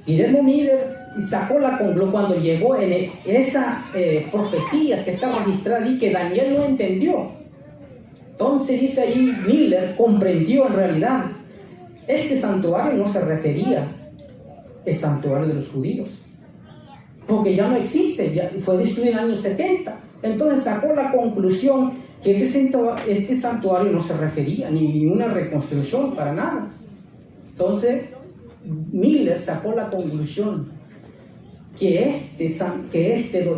Guillermo Miller sacó la conclusión cuando llegó en esas profecías que está registrada y que Daniel no entendió. Entonces dice ahí, Miller comprendió en realidad, este santuario no se refería al santuario de los judíos, porque ya no existe, ya fue destruido en el año 70. Entonces sacó la conclusión que este santuario no se refería ni una reconstrucción para nada. Entonces Miller sacó la conclusión que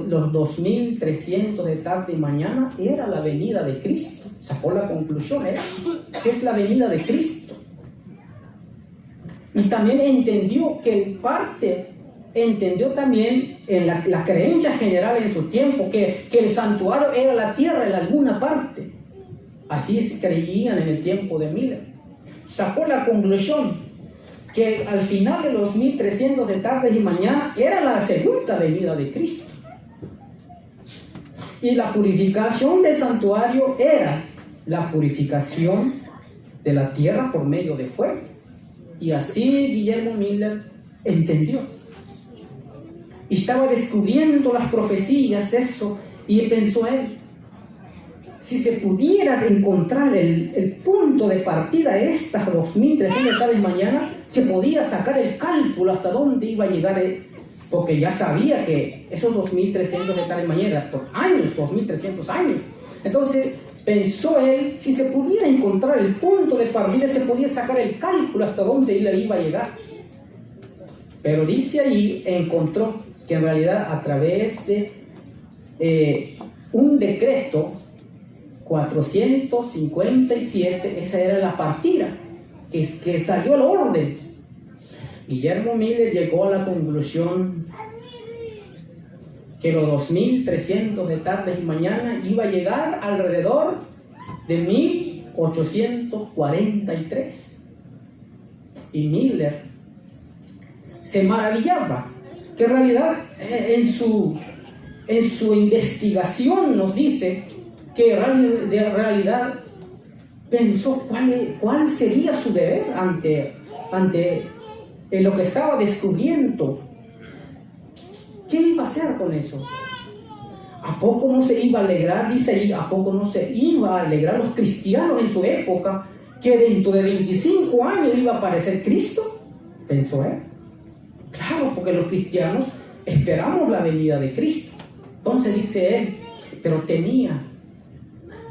los 2300 de tarde y mañana era la venida de Cristo. Sacó la conclusión, que es la venida de Cristo. Y también entendió también en la creencia general en su tiempo que el santuario era la tierra en alguna parte. Así creían en el tiempo de Miller. Sacó la conclusión que al final de los 2300 de tarde y mañana era la segunda venida de Cristo. Y la purificación del santuario era la purificación de la tierra por medio de fuego. Y así Guillermo Miller entendió. Y estaba descubriendo las profecías, eso, y pensó él, si se pudiera encontrar el punto de partida de estas 2300 de tarde y mañana, se podía sacar el cálculo hasta dónde iba a llegar, porque ya sabía que esos 2300 de tarde y mañana, por años, 2300 años. Entonces pensó él, si se pudiera encontrar el punto de partida, se podía sacar el cálculo hasta dónde él iba a llegar. Pero dice ahí, encontró que en realidad a través de un decreto 457, esa era la partida que salió al orden. Guillermo Miller llegó a la conclusión que los 2300 de tarde y mañana iba a llegar alrededor de 1843. Y Miller se maravillaba que en realidad en su investigación nos dice que de realidad pensó cuál sería su deber ante lo que estaba descubriendo. ¿Qué iba a hacer con eso? ¿A poco no se iba a alegrar? Dice ahí, ¿a poco no se iba a alegrar los cristianos en su época que dentro de 25 años iba a aparecer Cristo? Pensó él. Claro, porque los cristianos esperamos la venida de Cristo. Entonces dice él, pero temía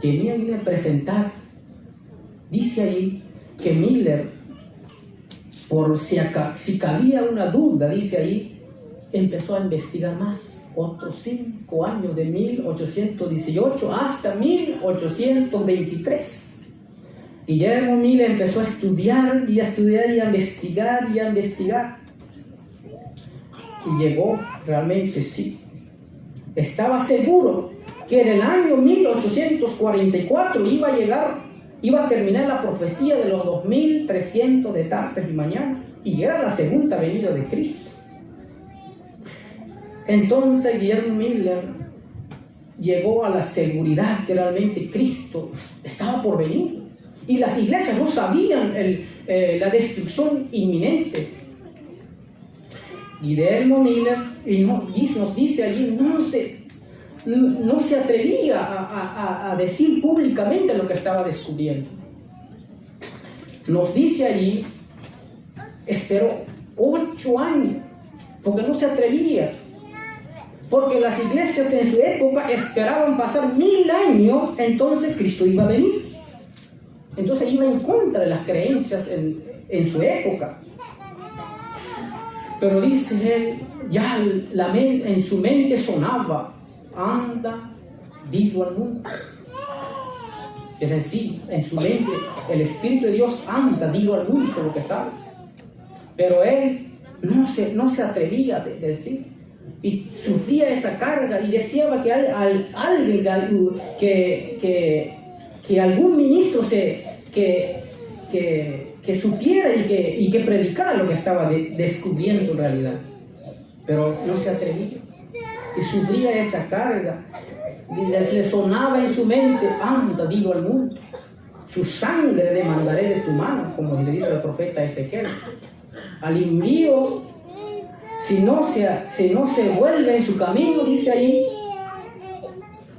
irme a presentar. Dice ahí que Miller, por si cabía una duda, dice ahí, empezó a investigar más, otros 5 años, de 1818 hasta 1823. Guillermo Miller empezó a estudiar y a investigar y a investigar. Y llegó, realmente sí, estaba seguro que en el año 1844 iba a terminar la profecía de los 2300 de tardes y mañana, y era la segunda venida de Cristo. Entonces Guillermo Miller llegó a la seguridad que realmente Cristo estaba por venir, y las iglesias no sabían la destrucción inminente. Guillermo Miller nos dice allí, no se atrevía a decir públicamente lo que estaba descubriendo. Nos dice allí, esperó 8 años, porque no se atrevía, porque las iglesias en su época esperaban pasar 1000 años, entonces Cristo iba a venir. Entonces iba en contra de las creencias en su época. Pero dice él, ya en su mente sonaba, anda, dilo al mundo. Es decir, en su mente, el Espíritu de Dios anda, dilo al mundo lo que sabes. Pero él no se atrevía a decir, y sufría esa carga, y deseaba que algún ministro que supiera y que predicara lo que estaba descubriendo en realidad. Pero no se atrevía y sufría esa carga, y le sonaba en su mente, anda, dilo al mundo, su sangre demandaré de tu mano, como le dice el profeta Ezequiel. Al impío si no se vuelve en su camino, dice ahí,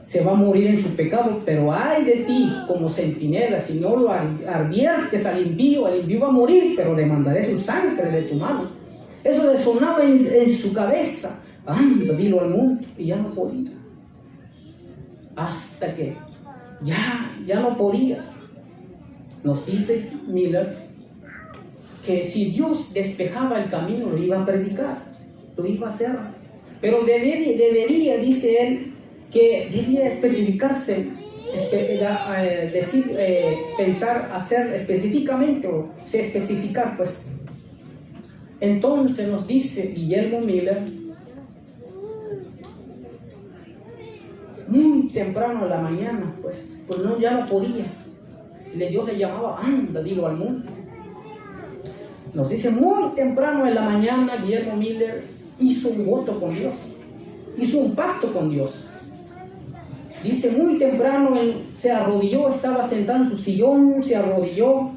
se va a morir en su pecado. Pero ay de ti como centinela, si no lo adviertes al impío va a morir, pero demandaré su sangre de tu mano. Eso le sonaba en su cabeza. Anda, dilo al mundo, y ya no podía. Hasta que ya no podía. Nos dice Miller que si Dios despejaba el camino, lo iba a predicar, lo iba a hacer. Pero debería, dice él, que debía especificarse, pensar, hacer específicamente, o sea, especificar, pues. Entonces nos dice Guillermo Miller, muy temprano en la mañana, pues no, ya no podía. Dios le llamaba, anda, dilo al mundo. Nos dice, muy temprano en la mañana, Guillermo Miller hizo un voto con Dios, hizo un pacto con Dios. Dice, muy temprano se arrodilló, estaba sentado en su sillón, se arrodilló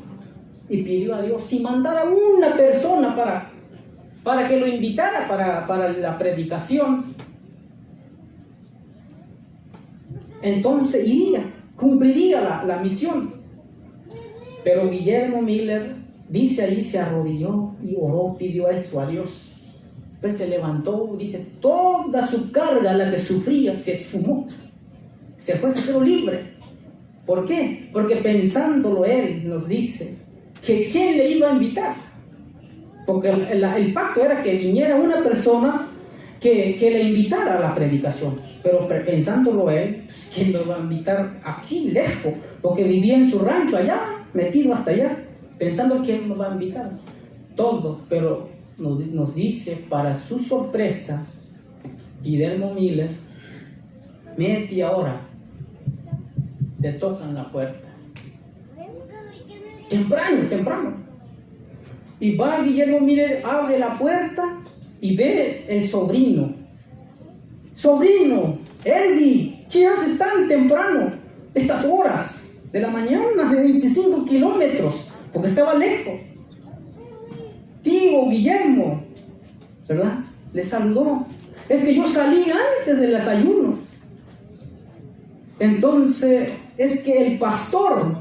y pidió a Dios, si mandara una persona para que lo invitara para la predicación, entonces iría, cumpliría la misión. Pero Guillermo Miller dice ahí, se arrodilló y oró, pidió eso a Dios. Pues se levantó, dice, toda su carga, la que sufría, se esfumó. Se quedó libre. ¿Por qué? Porque pensándolo él nos dice que ¿quién le iba a invitar? Porque el pacto era que viniera una persona que le invitara a la predicación. Pero pensándolo él, pues, ¿quién lo va a invitar aquí lejos? Porque vivía en su rancho allá, metido hasta allá, pensando quién nos va a invitar. Todo, pero nos dice, para su sorpresa, Guillermo Miller, media hora, le tocan la puerta. Temprano. Y va Guillermo Miller, abre la puerta y ve el sobrino. Sobrino, Elvi, ¿qué haces tan temprano? Estas horas de la mañana, de 25 kilómetros, porque estaba lejos. Tío Guillermo, ¿verdad? Le saludó. Es que yo salí antes del desayuno. Entonces, es que el pastor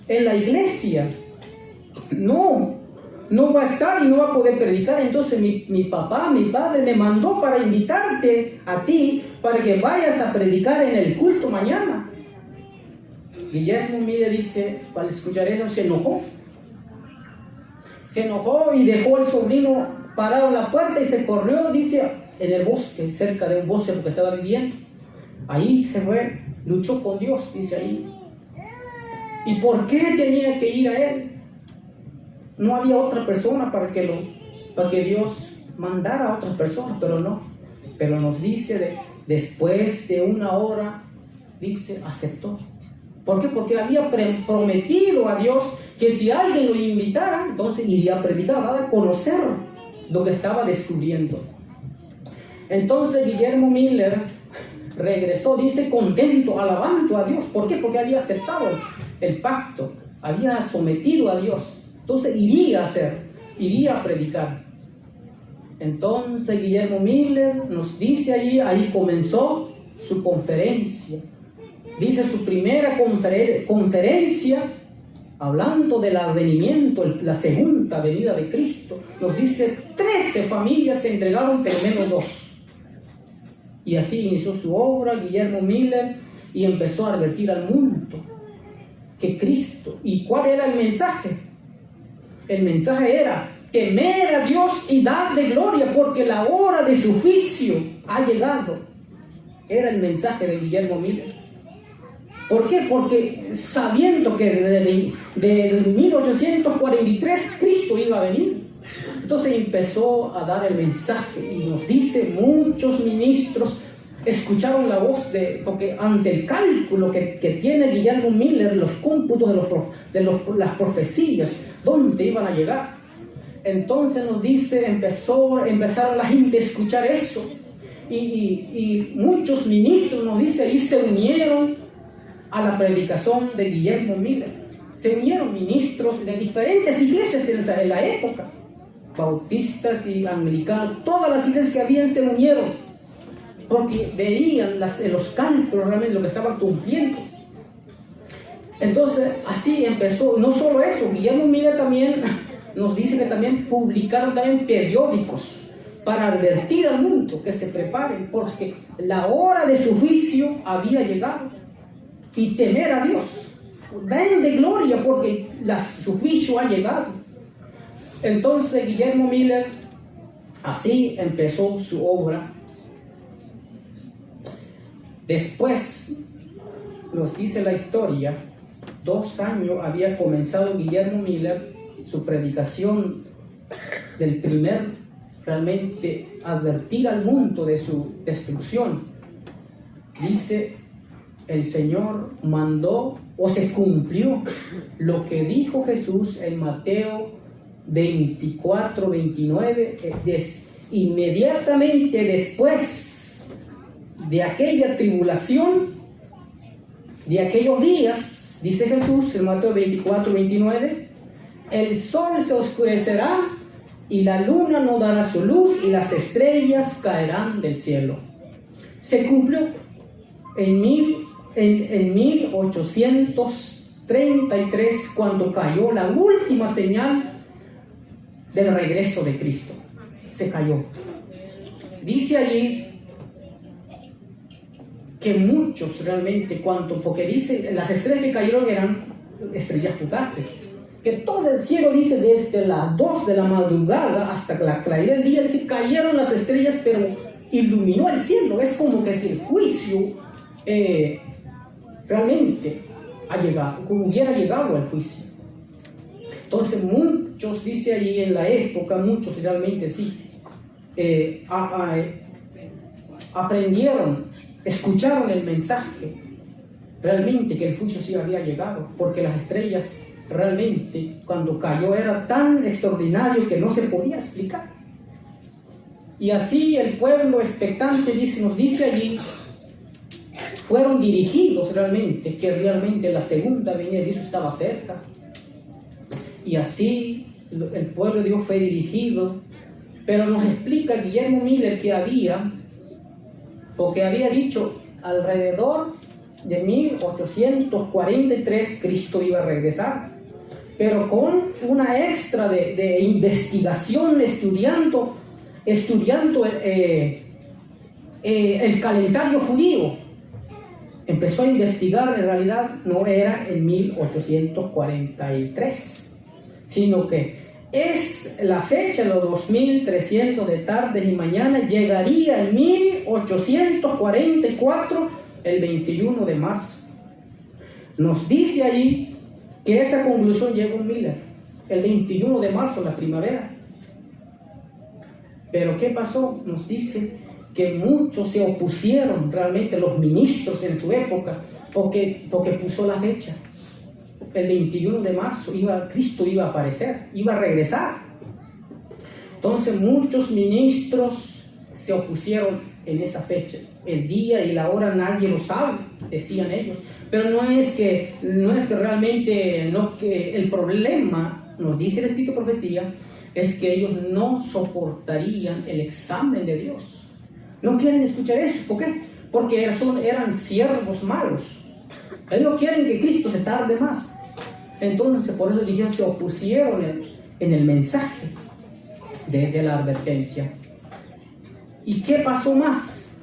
en la iglesia no va a estar y no va a poder predicar. Entonces mi padre me mandó para invitarte a ti para que vayas a predicar en el culto mañana. Guillermo Miller dice, al escuchar eso, se enojó y dejó al sobrino parado en la puerta y se corrió, dice, en el bosque, cerca de un bosque porque estaba viviendo. Ahí se fue, luchó con Dios, dice ahí. ¿Y por qué tenía que ir a él? No había otra persona para que Dios mandara a otras personas, pero no. Pero nos dice, después de una hora, dice, aceptó. ¿Por qué? Porque había prometido a Dios que si alguien lo invitara, entonces iría a predicar, a conocer lo que estaba descubriendo. Entonces Guillermo Miller regresó, dice, contento, alabando a Dios. ¿Por qué? Porque había aceptado el pacto, había sometido a Dios. Entonces iría a predicar. Entonces Guillermo Miller nos dice ahí comenzó su conferencia. Dice su primera conferencia, hablando del advenimiento, la segunda venida de Cristo. Nos dice 13 familias se entregaron, pero menos 2. Y así inició su obra Guillermo Miller y empezó a advertir al mundo que Cristo. ¿Y cuál era el mensaje? El mensaje era: temer a Dios y darle gloria, porque la hora de su juicio ha llegado. Era el mensaje de Guillermo Miller. ¿Por qué? Porque sabiendo que desde 1843 Cristo iba a venir. Entonces empezó a dar el mensaje y nos dice, muchos ministros escucharon la voz porque ante el cálculo que tiene Guillermo Miller, los cómputos de las profecías, ¿dónde iban a llegar? Entonces nos dice, empezaron la gente a escuchar eso y muchos ministros, nos dice, y se unieron a la predicación de Guillermo Miller. Se unieron ministros de diferentes iglesias en la época bautistas y anglicanos, todas las iglesias que habían se unieron, porque veían los cálculos realmente lo que estaban cumpliendo. Entonces, así empezó. No solo eso, Guillermo Miller también nos dice que también publicaron también periódicos para advertir al mundo que se preparen, porque la hora de su juicio había llegado. Y temer a Dios, denle gloria porque su juicio ha llegado. Entonces Guillermo Miller así empezó su obra. Después nos dice la historia, 2 años había comenzado Guillermo Miller su predicación del primer, realmente advertir al mundo de su destrucción. Dice, el Señor mandó o se cumplió lo que dijo Jesús en Mateo 24, 29, inmediatamente después de aquella tribulación, de aquellos días, dice Jesús en Mateo 24, 29, el sol se oscurecerá y la luna no dará su luz y las estrellas caerán del cielo. Se cumplió en 1833 cuando cayó la última señal del regreso de Cristo. Se cayó. Dice allí que muchos realmente, porque dice, las estrellas que cayeron eran estrellas fugaces, que todo el cielo, dice, desde las 2 de la madrugada hasta la claridad del día, dice, cayeron las estrellas, pero iluminó el cielo. Es como que si el juicio realmente ha llegado, como hubiera llegado al juicio. Entonces muchos, dice allí en la época, muchos realmente sí, aprendieron, escucharon el mensaje, realmente que el juicio sí había llegado, porque las estrellas realmente cuando cayó era tan extraordinario que no se podía explicar. Y así el pueblo expectante, nos dice allí, fueron dirigidos realmente, que realmente la segunda venida de Dios estaba cerca. Y así el pueblo de Dios fue dirigido. Pero nos explica Guillermo Miller que porque había dicho alrededor de 1843 Cristo iba a regresar, pero con una extra de investigación, estudiando el calendario judío. Empezó a investigar, en realidad no era en 1843, sino que es la fecha, los 2300 de tardes y mañana, llegaría en 1844, el 21 de marzo. Nos dice ahí que esa conclusión llegó Miller, el 21 de marzo, la primavera. Pero ¿qué pasó? Nos dice que muchos se opusieron, realmente los ministros en su época, porque puso la fecha. El 21 de marzo Cristo iba a aparecer, iba a regresar. Entonces muchos ministros se opusieron en esa fecha. El día y la hora nadie lo sabe, decían ellos. Pero no es que realmente, que el problema, nos dice el Espíritu de Profecía, es que ellos no soportarían el examen de Dios. No quieren escuchar eso. ¿Por qué? Porque eran siervos malos. Ellos quieren que Cristo se tarde más. Entonces, por eso dijeron, se opusieron en el mensaje de la advertencia. ¿Y qué pasó más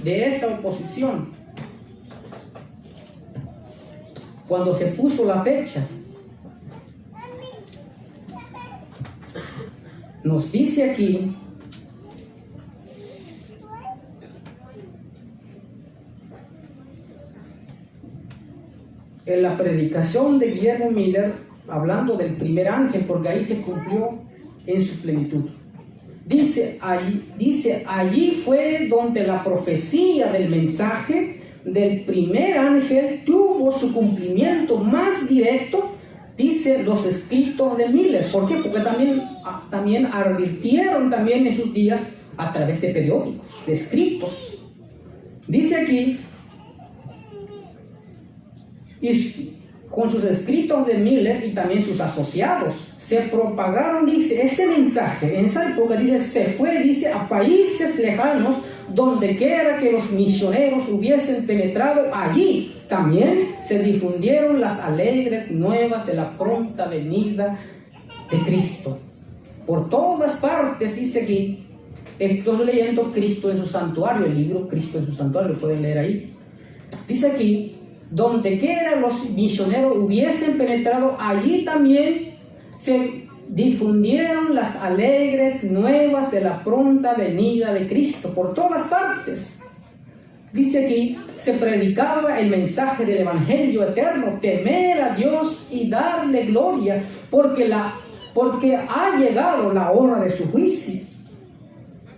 de esa oposición? Cuando se puso la fecha, nos dice aquí en la predicación de Guillermo Miller, hablando del primer ángel, porque ahí se cumplió en su plenitud. Dice, allí fue donde la profecía del mensaje del primer ángel tuvo su cumplimiento más directo, dice los escritos de Miller. ¿Por qué? Porque también advirtieron también en sus días a través de periódicos, de escritos. Dice aquí, y con sus escritos de Miller y también sus asociados, se propagaron, dice, ese mensaje. En esa época, dice, se fue, dice, a países lejanos, donde quiera que los misioneros hubiesen penetrado, allí también se difundieron las alegres nuevas de la pronta venida de Cristo. Por todas partes, dice aquí, estoy leyendo Cristo en su santuario, el libro Cristo en su santuario, lo pueden leer ahí. Dice aquí, donde quiera los misioneros hubiesen penetrado, allí también se difundieron las alegres nuevas de la pronta venida de Cristo. Por todas partes. Dice aquí, se predicaba el mensaje del Evangelio eterno, temer a Dios y darle gloria, porque ha llegado la hora de su juicio.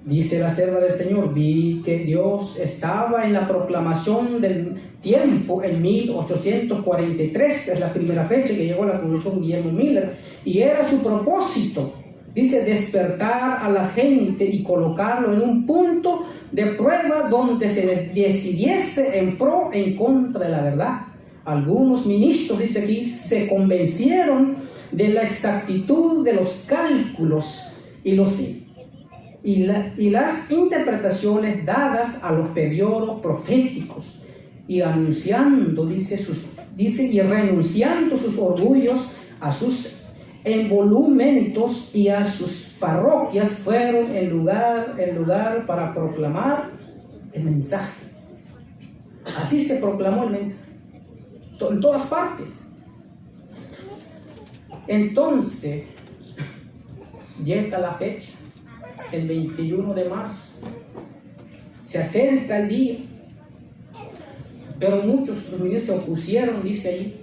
Dice la sierva del Señor, vi que Dios estaba en la proclamación del tiempo en 1843, es la primera fecha que llegó a la conclusión Guillermo Miller, y era su propósito, dice, despertar a la gente y colocarlo en un punto de prueba donde se decidiese en pro, en contra de la verdad. Algunos ministros, dice aquí, se convencieron de la exactitud de los cálculos y las interpretaciones dadas a los periodos proféticos, y anunciando, y renunciando sus orgullos, a sus emolumentos y a sus parroquias, fueron el lugar para proclamar el mensaje. Así se proclamó el mensaje en todas partes. Entonces llega la fecha, el 21 de marzo, se acerca el día, pero muchos los ministros se opusieron, dice ahí,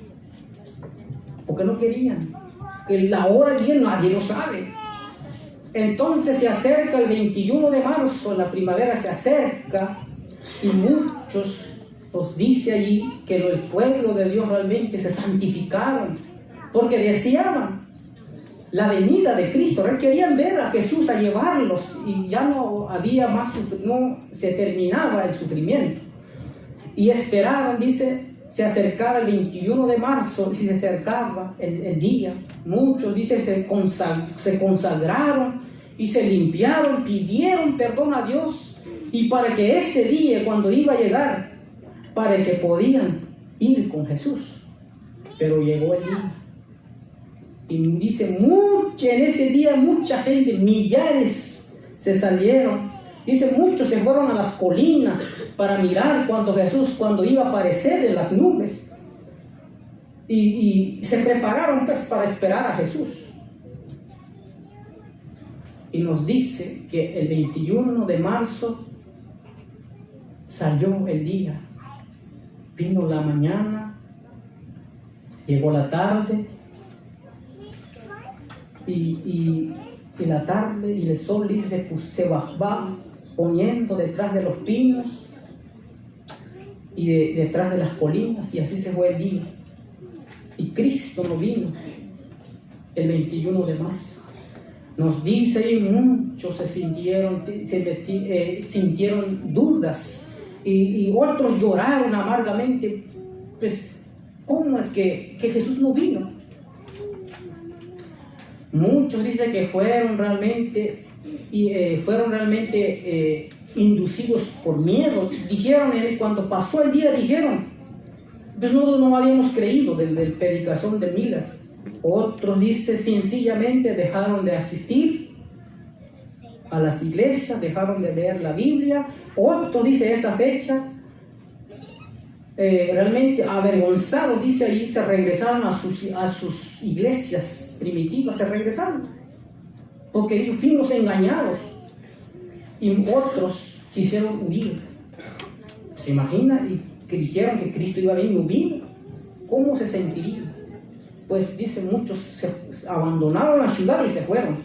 porque no querían, que la hora bien nadie lo sabe. Entonces se acerca el 21 de marzo, la primavera se acerca, y muchos, pues dice allí, que el pueblo de Dios realmente se santificaron, porque deseaban la venida de Cristo, querían ver a Jesús, a llevarlos, y ya no había más, no se terminaba el sufrimiento, y esperaban, dice, se acercara el 21 de marzo, si se acercaba el día, muchos, dice, se consagraron y se limpiaron, pidieron perdón a Dios, y para que ese día, cuando iba a llegar, para que podían ir con Jesús. Pero llegó el día, y dice, en ese día mucha gente, millares se salieron. Dice, muchos se fueron a las colinas para mirar cuando iba a aparecer en las nubes. Y se prepararon pues para esperar a Jesús. Y nos dice que el 21 de marzo salió el día. Vino la mañana, llegó la tarde, y la tarde y el sol, dice, se va poniendo detrás de los pinos y detrás de las colinas, y así se fue el día. Y Cristo no vino el 21 de marzo. Nos dice, y muchos sintieron dudas, y otros lloraron amargamente. Pues, ¿cómo es que Jesús no vino? Muchos dicen que fueron realmente inducidos por miedo. Dijeron, cuando pasó el día, dijeron, pues nosotros no habíamos creído de la predicación de Miller. Otros dicen, sencillamente dejaron de asistir a las iglesias, dejaron de leer la Biblia. Otros dice, esa fecha, realmente avergonzados, dice ahí, se regresaron a sus iglesias primitivas, se regresaron, porque ellos fuimos engañados, y otros quisieron huir. ¿Se imagina? Y que dijeron que Cristo iba a venir y no vino. ¿Cómo se sentiría? Pues dice, muchos se abandonaron la ciudad y se fueron.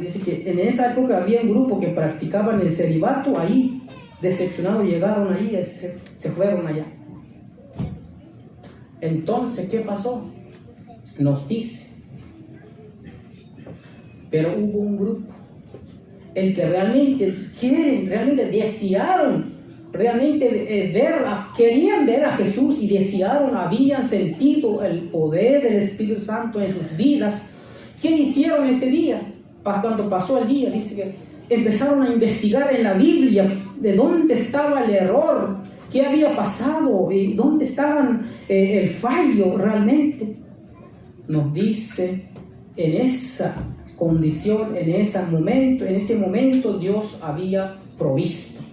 Dice que en esa época había un grupo que practicaban el celibato ahí. Decepcionados llegaron ahí, se fueron allá. Entonces, ¿qué pasó? Nos dice, pero hubo un grupo, el que realmente desearon realmente querían ver a Jesús y desearon, habían sentido el poder del Espíritu Santo en sus vidas. ¿Qué hicieron ese día? Cuando pasó el día, dice que empezaron a investigar en la Biblia de dónde estaba el error, qué había pasado y dónde estaba el fallo realmente. Nos dice en esa condición, en ese momento Dios había provisto.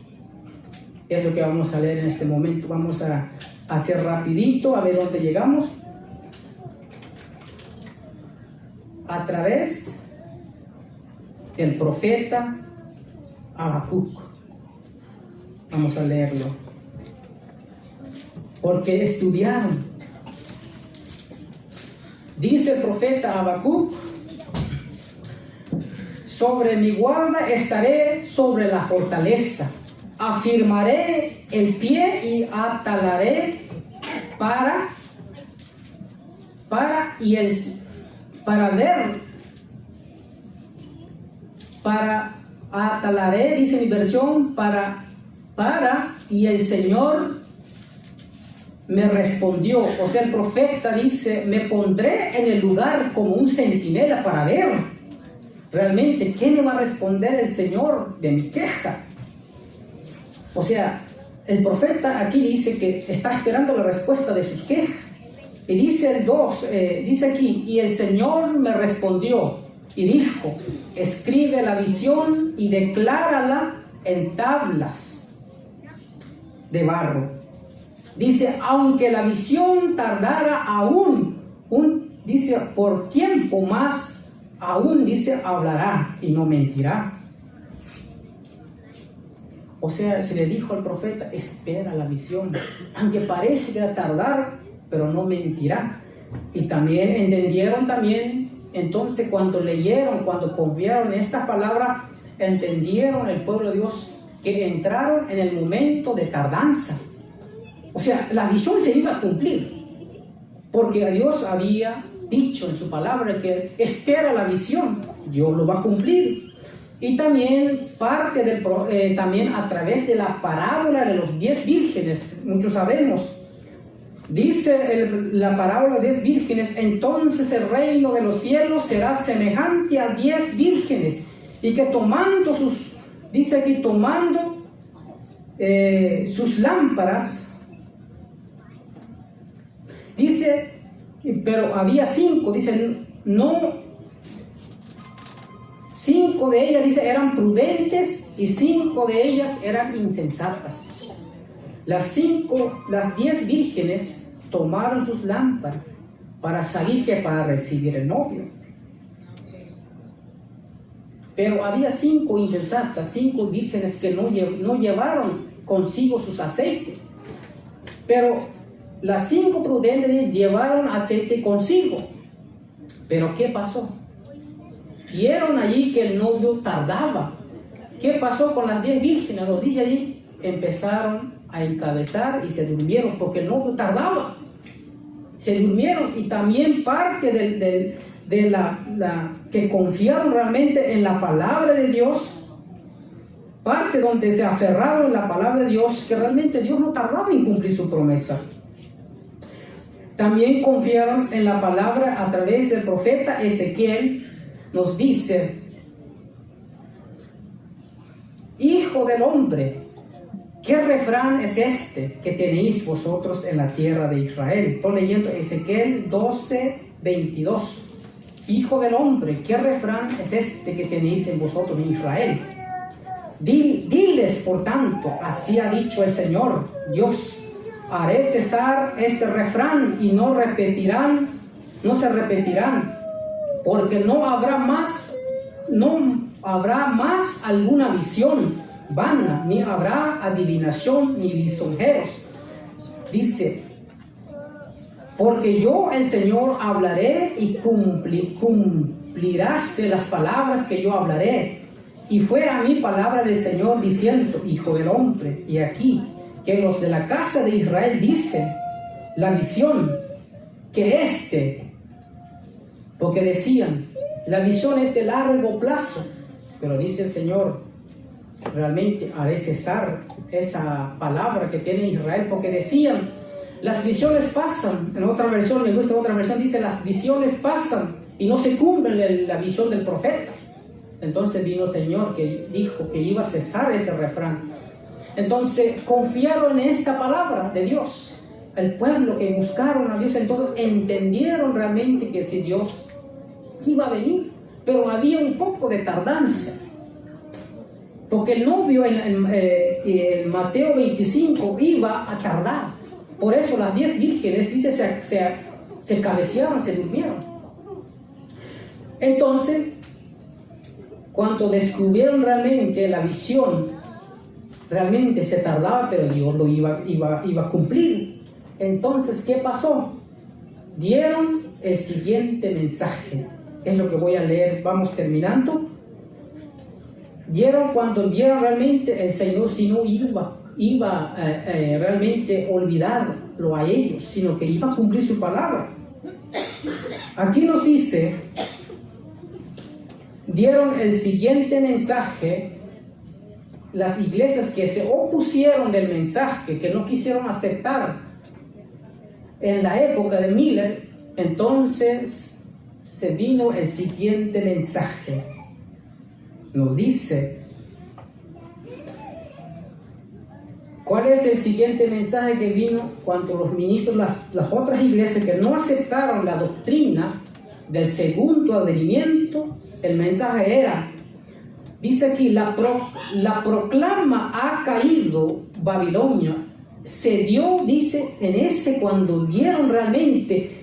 Es lo que vamos a leer en este momento. Vamos a hacer rapidito, a ver dónde llegamos. A través del profeta Habacuc. Vamos a leerlo. Porque estudiaron. Dice el profeta Habacuc: sobre mi guarda estaré sobre la fortaleza. Afirmaré el pie y atalaré atalaré, dice mi versión, y el Señor me respondió. O sea, el profeta dice: me pondré en el lugar como un centinela para ver realmente qué me va a responder el Señor de mi queja. O sea, el profeta aquí dice que está esperando la respuesta de sus quejas. Y dice el 2, dice aquí: y el Señor me respondió y dijo: escribe la visión y declárala en tablas de barro. Dice: aunque la visión tardara aún, dice, por tiempo más, aún, dice, hablará y no mentirá. O sea, se le dijo al profeta: espera la visión, aunque parece que va a tardar, pero no mentirá. Y también entendieron entonces cuando leyeron, cuando confiaron en esta palabra, entendieron el pueblo de Dios que entraron en el momento de tardanza. O sea, la visión se iba a cumplir, porque Dios había dicho en su palabra que espera la visión, Dios lo va a cumplir. Y también también a través de la parábola de los 10 vírgenes, muchos sabemos. Dice la parábola de 10 vírgenes: entonces el reino de los cielos será semejante a 10 vírgenes, y que tomando sus lámparas, dice, pero había 5, dice, no, 5 de ellas, dice, eran prudentes y 5 de ellas eran insensatas. Las 10 vírgenes tomaron sus lámparas para salir, para recibir el novio. Pero había 5 insensatas, 5 vírgenes que no llevaron consigo sus aceites. Pero las 5 prudentes llevaron aceite consigo. Pero ¿qué pasó? Vieron allí que el novio tardaba. ¿Qué pasó con las 10 vírgenes? Nos dice allí: empezaron a encabezar y se durmieron porque el novio tardaba. Se durmieron. Y también parte de la que confiaron realmente en la palabra de Dios, parte donde se aferraron en la palabra de Dios, que realmente Dios no tardaba en cumplir su promesa. También confiaron en la palabra a través del profeta Ezequiel. Nos dice: hijo del hombre, ¿qué refrán es este que tenéis vosotros en la tierra de Israel? Estoy leyendo Ezequiel 12:22. Hijo del hombre, ¿qué refrán es este que tenéis en vosotros en Israel? Diles, por tanto, así ha dicho el Señor Dios: haré cesar este refrán y no se repetirán, porque no habrá más alguna visión vana, ni habrá adivinación ni lisonjeros. Dice: porque yo, el Señor, hablaré y cumpliráse las palabras que yo hablaré. Y fue a mí palabra del Señor diciendo: hijo del hombre, y aquí que los de la casa de Israel dicen la visión, que porque decían, la visión es de largo plazo, pero dice el Señor, realmente haré cesar esa palabra que tiene Israel, porque decían, las visiones pasan. En otra versión, me gusta otra versión, dice, las visiones pasan y no se cumple la visión del profeta. Entonces vino el Señor que dijo que iba a cesar ese refrán. Entonces confiaron en esta palabra de Dios. El pueblo que buscaron a Dios, entonces entendieron realmente que si Dios iba a venir, pero había un poco de tardanza. Porque el novio en Mateo 25 iba a tardar. Por eso las 10 vírgenes, dice, se cabecearon, se durmieron. Entonces, cuando descubrieron realmente la visión, realmente se tardaba, pero Dios lo iba a cumplir. Entonces, ¿qué pasó? Dieron el siguiente mensaje. Es lo que voy a leer, vamos terminando. Cuando vieron realmente el Señor, si no iba realmente olvidarlo a ellos, sino que iba a cumplir su palabra. Aquí nos dice, dieron el siguiente mensaje. Las iglesias que se opusieron del mensaje, que no quisieron aceptar en la época de Miller, entonces se vino el siguiente mensaje. Nos dice, ¿cuál es el siguiente mensaje que vino cuando los ministros, las otras iglesias que no aceptaron la doctrina del segundo advenimiento? El mensaje era, dice aquí, la proclama ha caído Babilonia. Se dio, dice, cuando vieron realmente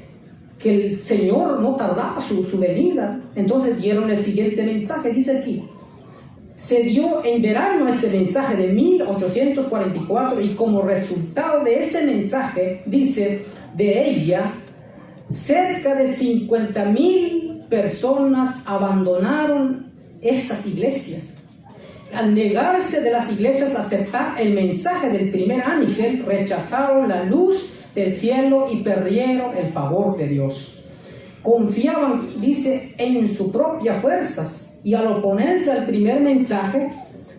que el Señor no tardaba su venida, entonces dieron el siguiente mensaje, dice aquí. Se dio en verano ese mensaje de 1844 y como resultado de ese mensaje, dice, de ella, cerca de 50,000 personas abandonaron esas iglesias. Al negarse de las iglesias a aceptar el mensaje del primer ángel, rechazaron la luz del cielo y perdieron el favor de Dios. Confiaban, dice, en sus propias fuerzas. Y al oponerse al primer mensaje,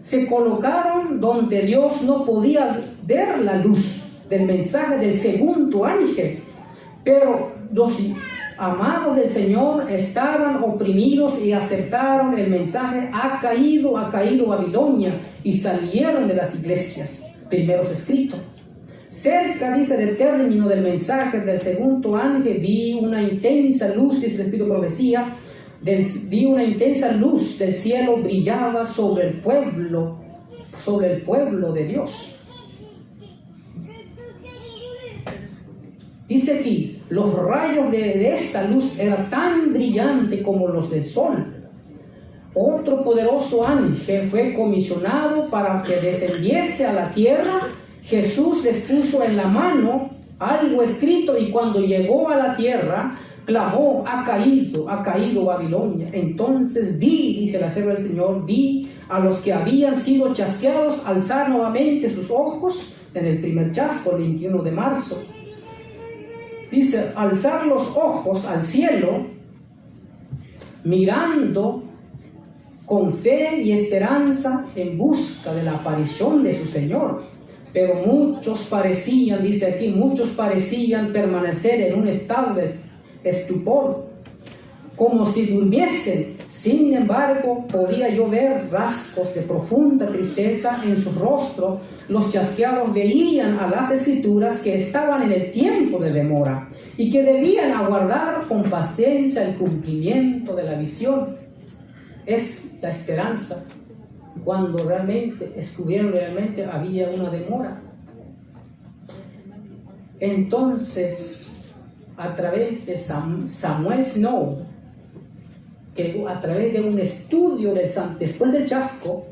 se colocaron donde Dios no podía ver la luz del mensaje del segundo ángel. Pero los amados del Señor estaban oprimidos y aceptaron el mensaje. Ha caído Babilonia, y salieron de las iglesias. Primeros escritos. Cerca, dice, del término del mensaje del segundo ángel, vi una intensa luz, dice el Espíritu de Profecía. Vi una intensa luz del cielo brillaba sobre el pueblo de Dios. Dice aquí, los rayos de esta luz eran tan brillantes como los del sol. Otro poderoso ángel fue comisionado para que descendiese a la tierra. Jesús les puso en la mano algo escrito, y cuando llegó a la tierra, clamó, ha caído Babilonia. Entonces vi, dice la sierva del Señor, vi a los que habían sido chasqueados alzar nuevamente sus ojos en el primer chasco, el 21 de marzo. Dice, alzar los ojos al cielo, mirando con fe y esperanza en busca de la aparición de su Señor. Pero muchos parecían, dice aquí, permanecer en un estado de estupor, como si durmiesen. Sin embargo, podía yo ver rasgos de profunda tristeza en su rostro. Los chasqueados veían a las escrituras que estaban en el tiempo de demora y que debían aguardar con paciencia el cumplimiento de la visión. Es la esperanza cuando realmente descubrieron realmente había una demora. Entonces, a través de Samuel Snow, que a través de un estudio después del chasco,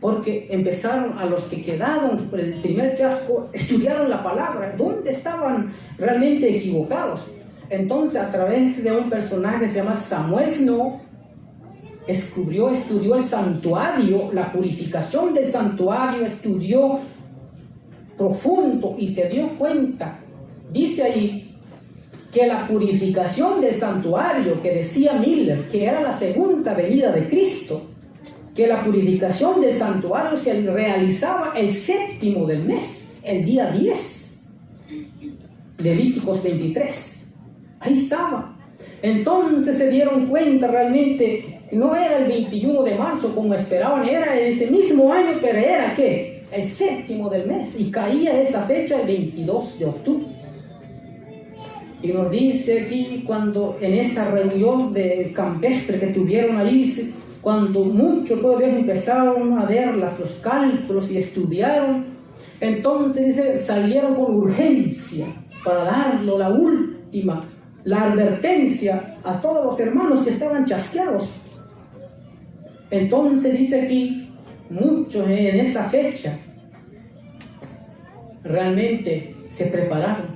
porque empezaron a los que quedaron por el primer chasco, estudiaron la palabra, dónde estaban realmente equivocados. Entonces, a través de un personaje que se llama Samuel Snow, estudió el santuario, la purificación del santuario, estudió profundo y se dio cuenta. Dice ahí que la purificación del santuario, que decía Miller, que era la segunda venida de Cristo, que la purificación del santuario se realizaba el 7º del mes, el día 10. Levíticos 23. Ahí estaba. Entonces se dieron cuenta realmente, no era el 21 de marzo como esperaban, era ese mismo año, pero era ¿qué? El 7º del mes, y caía esa fecha el 22 de octubre. Y nos dice aquí, cuando en esa reunión de campestre que tuvieron ahí, cuando muchos pueblos empezaron a ver los cálculos y estudiaron, entonces dice, salieron con urgencia para darlo la última, la advertencia a todos los hermanos que estaban chasqueados. Entonces dice aquí, muchos en esa fecha realmente se prepararon.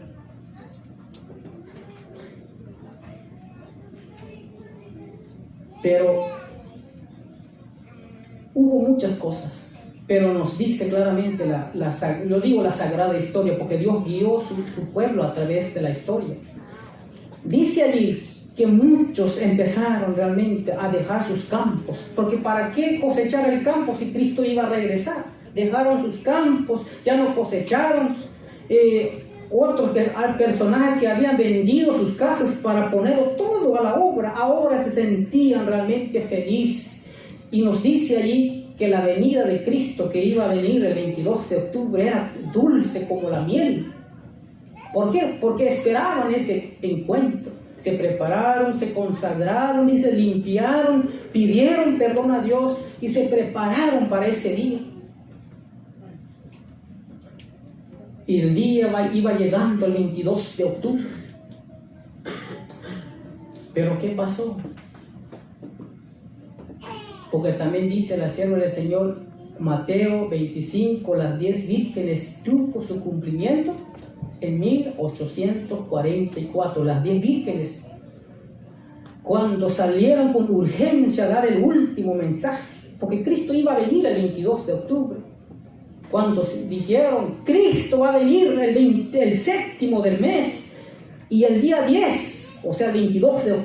Pero hubo muchas cosas, pero nos dice claramente yo digo la sagrada historia, porque Dios guió su pueblo a través de la historia. Dice allí que muchos empezaron realmente a dejar sus campos, porque ¿para qué cosechar el campo si Cristo iba a regresar? Dejaron sus campos, ya no cosecharon. Otros personajes que habían vendido sus casas para poner todo a la obra, ahora se sentían realmente felices. Y nos dice allí que la venida de Cristo que iba a venir el 22 de octubre era dulce como la miel. ¿Por qué? Porque esperaban ese encuentro. Se prepararon, se consagraron y se limpiaron, pidieron perdón a Dios y se prepararon para ese día. Y el día iba llegando el 22 de octubre. Pero ¿qué pasó? Porque también dice la sierva del Señor, Mateo 25, las 10 vírgenes tuvo su cumplimiento en 1844. Las 10 vírgenes, cuando salieron con urgencia a dar el último mensaje, porque Cristo iba a venir el 22 de octubre. Cuando dijeron, Cristo va a venir el 7º del mes, y el día 10, o sea, el 22 de octubre,